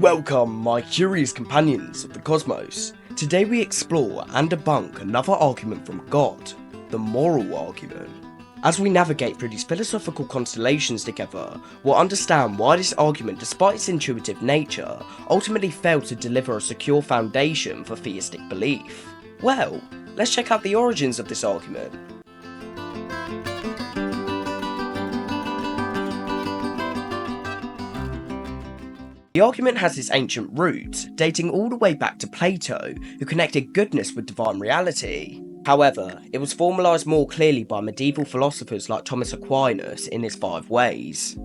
Welcome, my curious companions of the cosmos. Today we explore and debunk another argument from God, the moral argument. As we navigate through these philosophical constellations together, we'll understand why this argument, despite its intuitive nature, ultimately failed to deliver a secure foundation for theistic belief. Well, let's check out the origins of this argument. The argument has its ancient roots, dating all the way back to Plato, who connected goodness with divine reality. However, it was formalised more clearly by medieval philosophers like Thomas Aquinas in his 5 ways.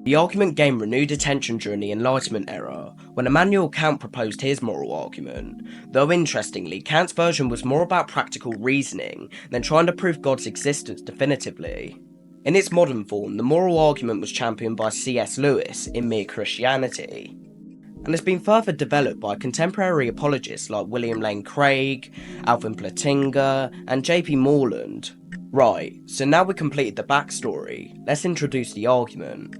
The argument gained renewed attention during the Enlightenment era, when Immanuel Kant proposed his moral argument, though interestingly, Kant's version was more about practical reasoning than trying to prove God's existence definitively. In its modern form, the moral argument was championed by C.S. Lewis in Mere Christianity, and has been further developed by contemporary apologists like William Lane Craig, Alvin Plantinga, and J.P. Moreland. Right, so now we've completed the backstory, let's introduce the argument.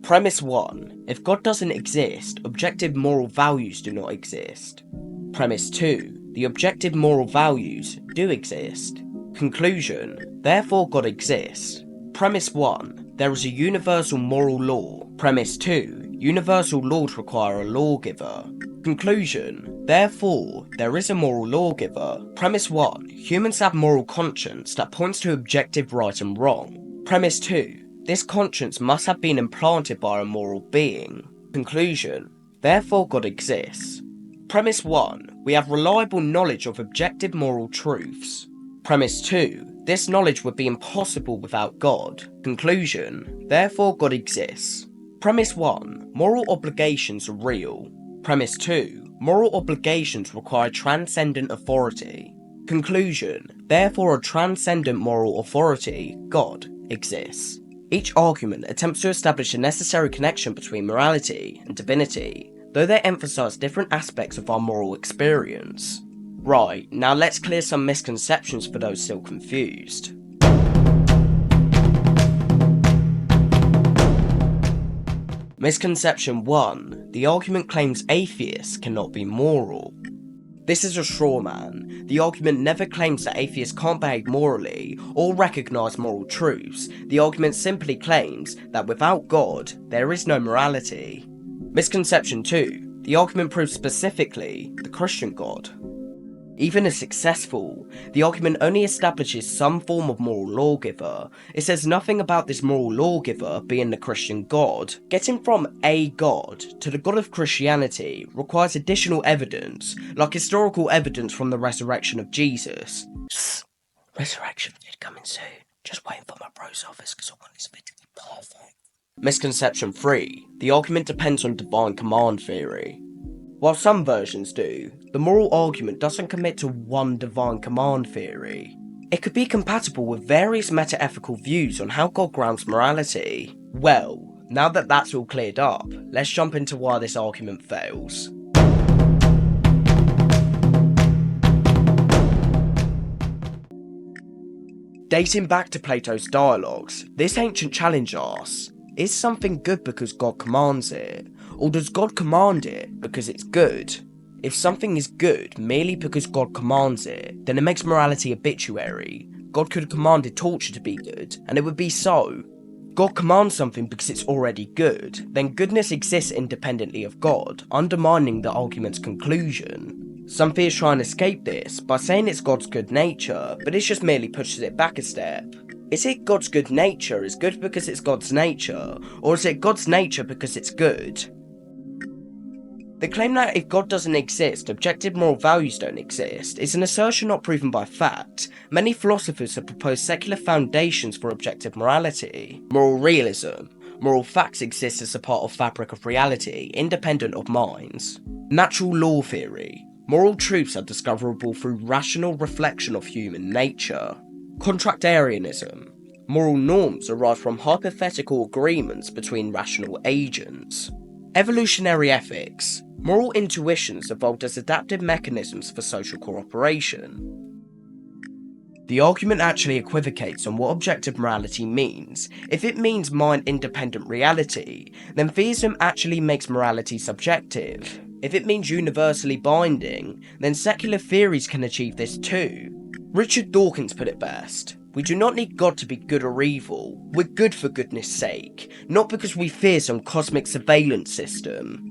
Premise 1. If God doesn't exist, objective moral values do not exist. Premise 2. The objective moral values do exist. Conclusion. Therefore God exists. Premise 1. There is a universal moral law. Premise 2. Universal laws require a lawgiver. Conclusion. Therefore, there is a moral lawgiver. Premise 1. Humans have moral conscience that points to objective right and wrong. Premise 2. This conscience must have been implanted by a moral being. Conclusion. Therefore God exists. Premise 1. We have reliable knowledge of objective moral truths. Premise 2. This knowledge would be impossible without God. Conclusion. Therefore God exists. Premise 1. Moral obligations are real. Premise 2. Moral obligations require transcendent authority. Conclusion. Therefore a transcendent moral authority, God, exists. Each argument attempts to establish a necessary connection between morality and divinity, though they emphasise different aspects of our moral experience. Right, now let's clear some misconceptions for those still confused. Misconception 1. The argument claims atheists cannot be moral. This is a straw man. The argument never claims that atheists can't behave morally or recognise moral truths. The argument simply claims that without God, there is no morality. Misconception 2. The argument proves specifically the Christian God. Even if successful, the argument only establishes some form of moral lawgiver. It says nothing about this moral lawgiver being the Christian God. Getting from a God to the God of Christianity requires additional evidence, like historical evidence from the resurrection of Jesus. Resurrection is coming soon. Just waiting for my bro's office because I want this video to be perfect. Misconception 3. The argument depends on divine command theory. While some versions do, the moral argument doesn't commit to one divine command theory. It could be compatible with various meta-ethical views on how God grounds morality. Well, now that that's all cleared up, let's jump into why this argument fails. Dating back to Plato's dialogues, this ancient challenge asks, is something good because God commands it? Or does God command it because it's good? If something is good merely because God commands it, then it makes morality arbitrary. God could have commanded torture to be good, and it would be so. God commands something because it's already good, then goodness exists independently of God, undermining the argument's conclusion. Some theists try and escape this by saying it's God's good nature, but it just merely pushes it back a step. Is it God's good nature is good because it's God's nature, or is it God's nature because it's good? The claim that if God doesn't exist, objective moral values don't exist is an assertion not proven by fact. Many philosophers have proposed secular foundations for objective morality. Moral realism. Moral facts exist as a part of fabric of reality, independent of minds. Natural law theory. Moral truths are discoverable through rational reflection of human nature. Contractarianism. Moral norms arise from hypothetical agreements between rational agents. Evolutionary ethics. Moral intuitions evolved as adaptive mechanisms for social cooperation. The argument actually equivocates on what objective morality means. If it means mind-independent reality, then theism actually makes morality subjective. If it means universally binding, then secular theories can achieve this too. Richard Dawkins put it best: "We do not need God to be good or evil, we're good for goodness sake, not because we fear some cosmic surveillance system."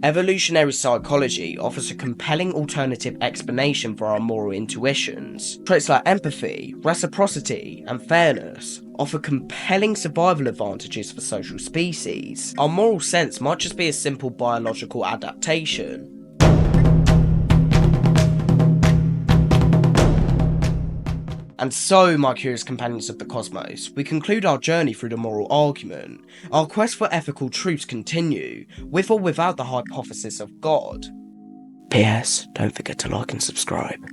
Evolutionary psychology offers a compelling alternative explanation for our moral intuitions. Traits like empathy, reciprocity, and fairness offer compelling survival advantages for social species. Our moral sense might just be a simple biological adaptation. And so, my curious companions of the cosmos, we conclude our journey through the moral argument. Our quest for ethical truths continue, with or without the hypothesis of God. P.S. Don't forget to like and subscribe.